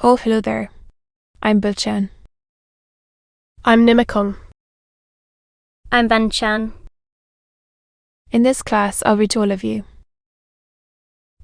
Oh, hello there. I'm Bilchan. I'm Nimikung. I'm Banchan. In this class, I'll read to all of you.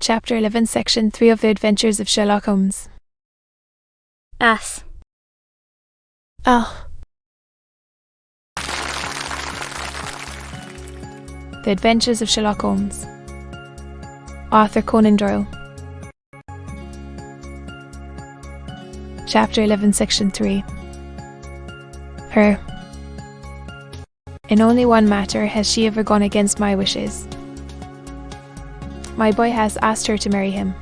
Chapter 11, Section 3 of The Adventures of Sherlock Holmes. As. Ah. The Adventures of Sherlock Holmes. Author Conan Doyle. Chapter 11, Section 3. Her. In only one matter has she ever gone against my wishes. My boy has asked her to marry him,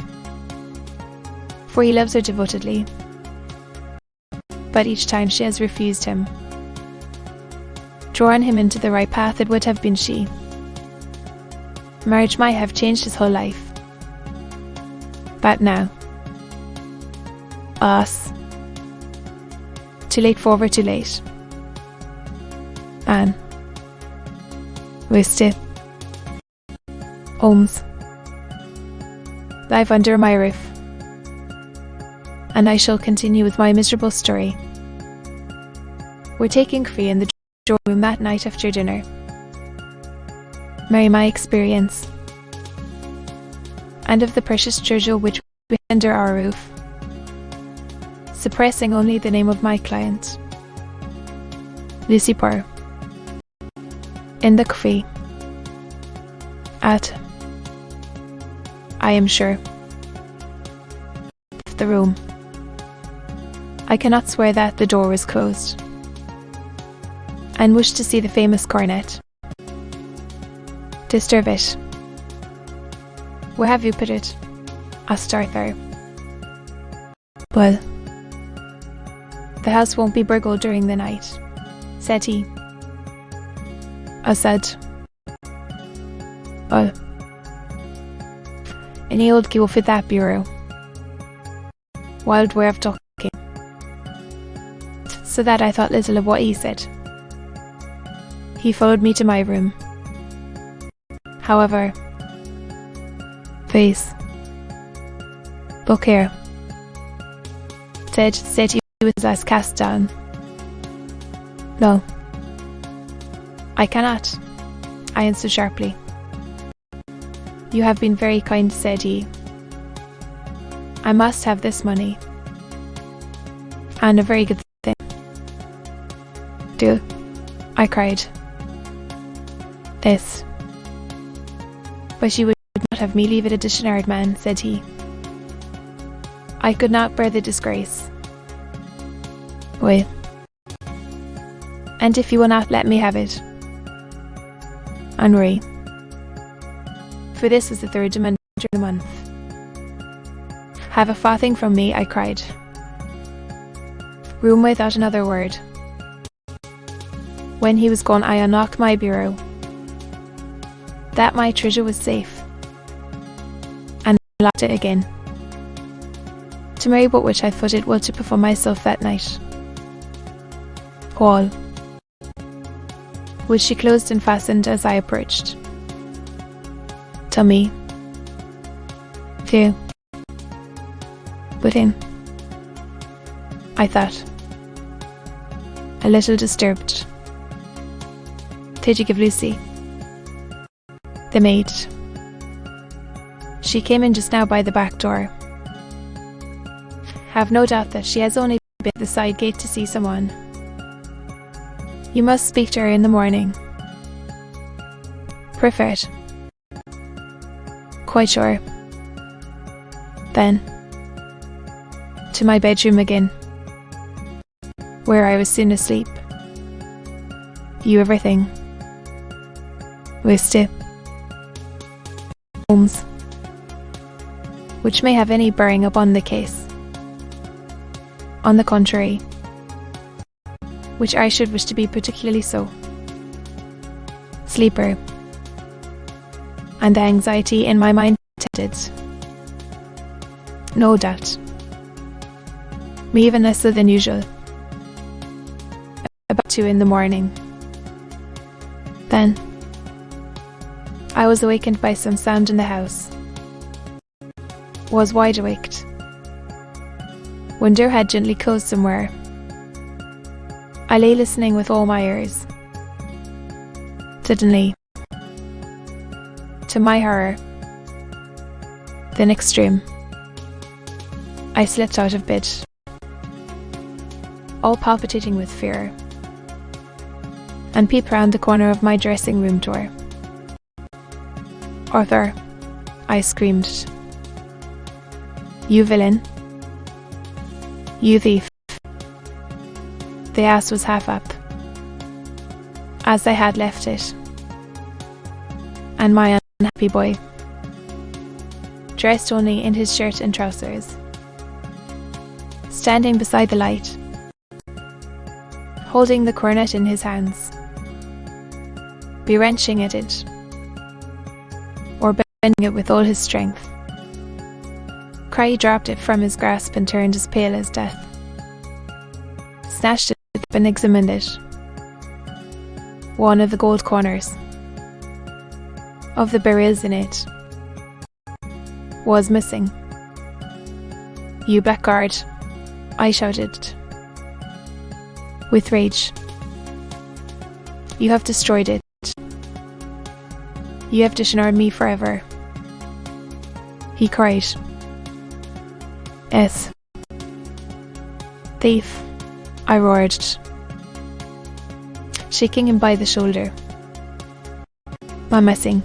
for he loves her devotedly, but each time she has refused him. Drawn him into the right path, it would have been she. Marriage might have changed his whole life. But now, us. Too late forward, too late. Anne. Wiste. Holmes. Live under my roof. And I shall continue with my miserable story. We're taking free in the drawing room that night after dinner. Marry my experience. And of the precious treasure which we under our roof. Suppressing only the name of my client. Lucy Purr. In the cafe. At, I am sure, the room. I cannot swear that the door was closed, and wished to see the famous Coronet. Disturb it. Where have you put it? Asked Arthur. Well, the house won't be burgled during the night, said he. I said, well, any old key will fit that bureau. Wild way of talking, so that I thought little of what he said. He followed me to my room. However, please, look here, said he with his eyes cast down. No, I cannot, I answered sharply. You have been very kind, said he. I must have this money. And a very good thing. Do, I cried. This. But she would not have me leave it a dictionary man, said he. I could not bear the disgrace. Well, and if you will not let me have it, Henri. For this is the third demand during the month. Have a farthing from me, I cried. Room without another word. When he was gone, I unlocked my bureau. That my treasure was safe. And I locked it again. To marry but which I thought it well to perform myself that night. All. Which she closed and fastened as I approached. Tummy. Few. Within. I thought. A little disturbed. Did you give Lucy? The maid. She came in just now by the back door. Have no doubt that she has only been at the side gate to see someone. You must speak to her in the morning. Perfect. Quite sure. Then, to my bedroom again, where I was soon asleep. You everything. Wiste. Holmes. Which may have any bearing upon the case. On the contrary, which I should wish to be particularly so. Sleeper. And the anxiety in my mind tended, no doubt, me even less so than usual. About 2 in the morning. Then, I was awakened by some sound in the house. Was wide awaked. One door had gently closed somewhere. I lay listening with all my ears. Suddenly, to my horror, then extreme, I slipped out of bed, all palpitating with fear, and peeped round the corner of my dressing room door. "Arthur," I screamed. "You villain! You thief!" The ass was half up, as I had left it, and my unhappy boy, dressed only in his shirt and trousers, standing beside the light, holding the coronet in his hands, be wrenching at it, or bending it with all his strength. Cry dropped it from his grasp and turned as pale as death, snatched it up and examined it. One of the gold corners of the Beryls in it was missing. "You blackguard!" I shouted with rage. "You have destroyed it. You have dishonored me forever," he cried. "Yes, thief," I roared, shaking him by the shoulder. "My missing."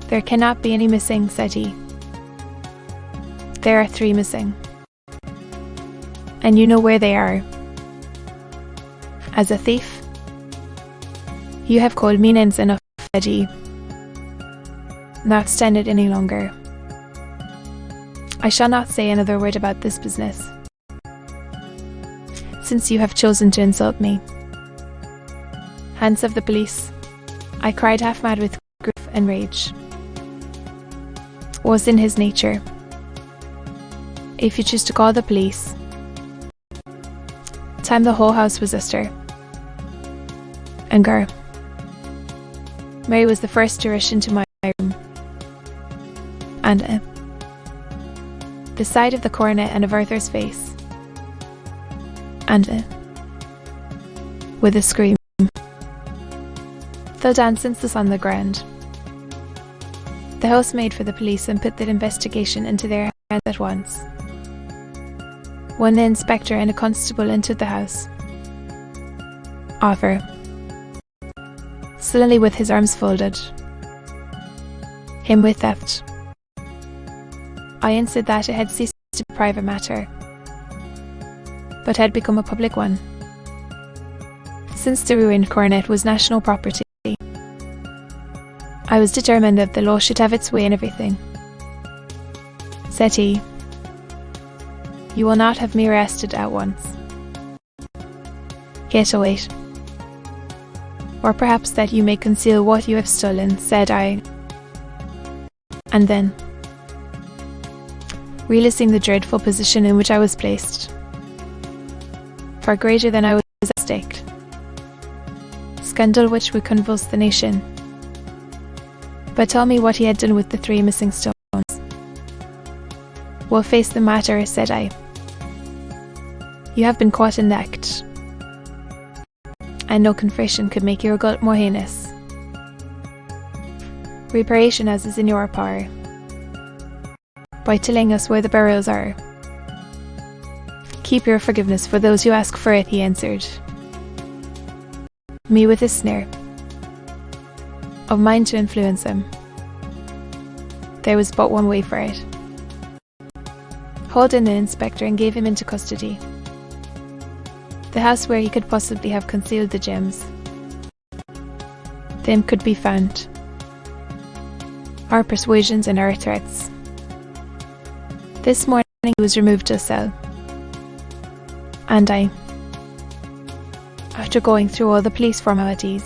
"There cannot be any missing," said he. "There are 3 missing. And you know where they are. As a thief, you have called me names enough," said he. "Not stand it any longer. I shall not say another word about this business, since you have chosen to insult me." "Hands of the police," I cried, half mad with grief and rage. Was in his nature. "If you choose to call the police, time the whole house was astir." And girl, Mary was the first to rush into my room, and the sight of the coronet and of Arthur's face, and with a scream, fell down senseless on the ground. The house made for the police and put that investigation into their hands at once. When the inspector and a constable entered the house, Arthur, sullenly with his arms folded, him with theft. I answered that it had ceased to be a private matter, but had become a public one, since the ruined coronet was national property. I was determined that the law should have its way in everything. Said he, "You will not have me arrested at once. Yet await. Or perhaps that you may conceal what you have stolen," said I. And then, realizing the dreadful position in which I was placed, far greater than I was at stake, scandal which would convulse the nation. "But tell me what he had done with the 3 missing stones." "We'll face the matter," said I. "You have been caught in the act, and no confession could make your guilt more heinous. Reparation as is in your power, by telling us where the Beryls are. Keep your forgiveness for those who ask for it," he answered me with a sneer. Of mine to influence him. There was but one way for it. Hold in the inspector and gave him into custody. The house where he could possibly have concealed the gems. Them could be found. Our persuasions and our threats. This morning he was removed to a cell. And I, after going through all the police formalities,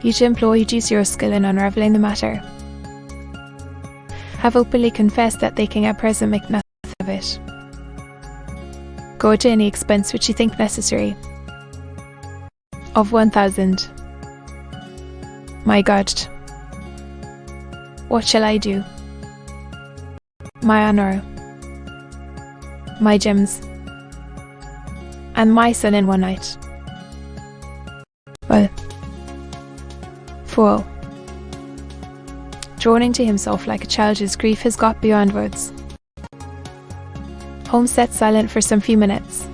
you to employ you to use your skill in unravelling the matter, have openly confessed that they can at present make nothing of it. Go to any expense which you think necessary. Of 1,000. My God, what shall I do? My honour, my gems, and my son in one night. Well, fool. Droning to himself like a child whose grief has got beyond words. Holmes sat silent for some few minutes,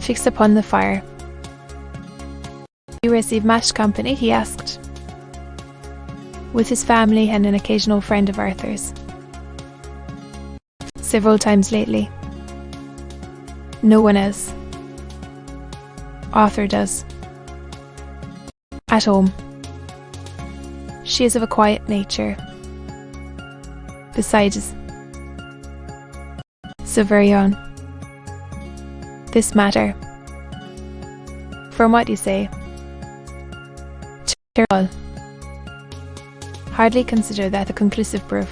fixed upon the fire. "You receive much company?" he asked. "With his family and an occasional friend of Arthur's." "Several times lately." "No one else." "Arthur does." "At home." "She is of a quiet nature. Besides, so very on this matter, from what you say, Beryl, hardly consider that a conclusive proof."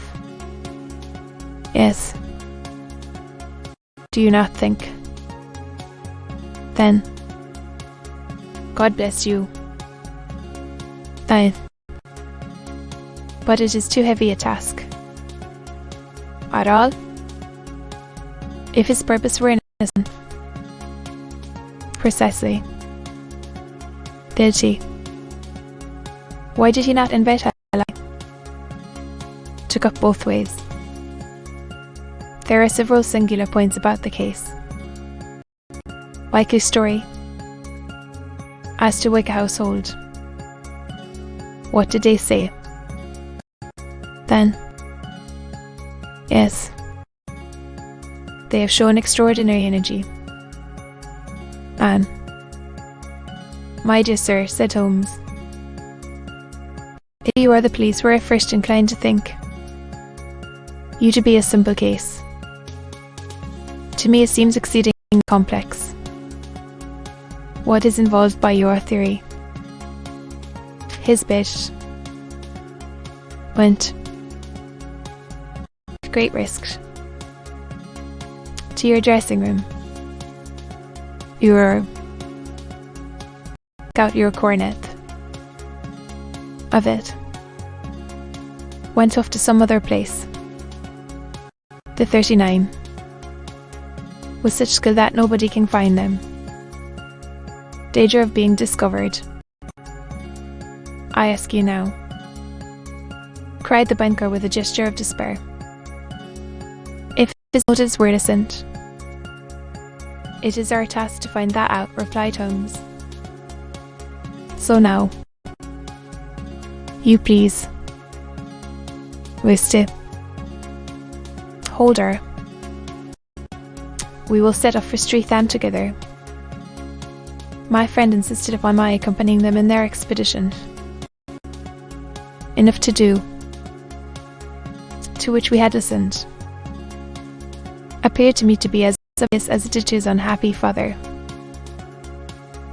"Yes. Do you not think? Then, God bless you." "Aye. But it is too heavy a task." "At all? If his purpose were innocent." "Precisely. Guilty. Why did he not invite Aloud?" "Took up both ways. There are several singular points about the case. Likely story. As to wake a household. What did they say? Then, yes, they have shown extraordinary energy. And, my dear sir, said Holmes, if you or the police were at first inclined to think you to be a simple case, to me it seems exceedingly complex. What is involved by your theory? His bit went, with great risk, to your dressing room. Got your coronet of it. Went off to some other place. The 39. With such skill that nobody can find them. Danger of being discovered. I ask you now, cried the banker with a gesture of despair, if his motives were innocent. It is our task to find that out, replied Holmes. So now, you please, Wisty, hold her. We will set off for Streatham together. My friend insisted upon my accompanying them in their expedition. Enough to do, to which we had listened, appeared to me to be as obvious as it did to his unhappy father.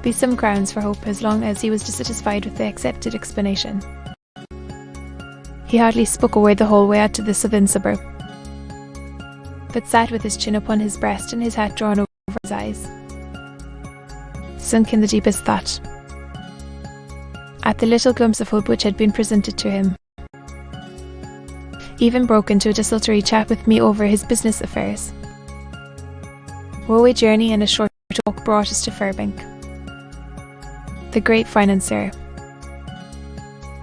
Be some grounds for hope as long as he was dissatisfied with the accepted explanation. He hardly spoke a word the whole way out to the southern suburb, but sat with his chin upon his breast and his hat drawn over his eyes, sunk in the deepest thought, at the little glimpse of hope which had been presented to him. Even broke into a desultory chat with me over his business affairs. Railway journey and a short walk brought us to Fairbank, the great financier.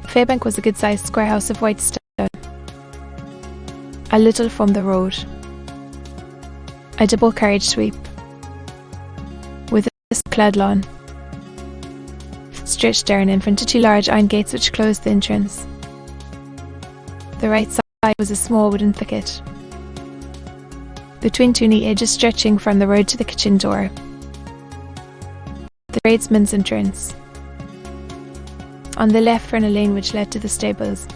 Fairbank was a good-sized square house of white stone, a little from the road, a double carriage sweep, with a clad lawn, stretched down in front of two large iron gates which closed the entrance. The right side was a small wooden thicket, between two neat edges stretching from the road to the kitchen door, the tradesman's entrance. On the left ran a lane which led to the stables,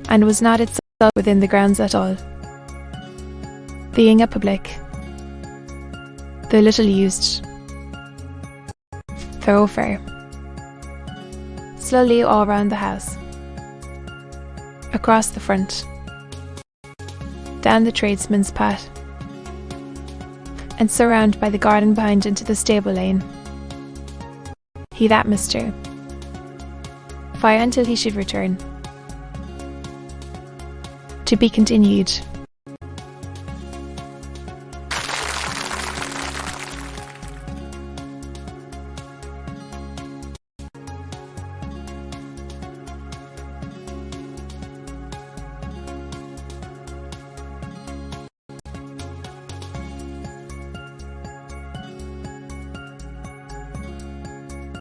and was not itself within the grounds at all, being a public, though little used, thoroughfare. Slowly all round the house, across the front, down the tradesman's path, and so round by the garden behind into the stable lane. He that Mr. Fire until he should return. To be continued.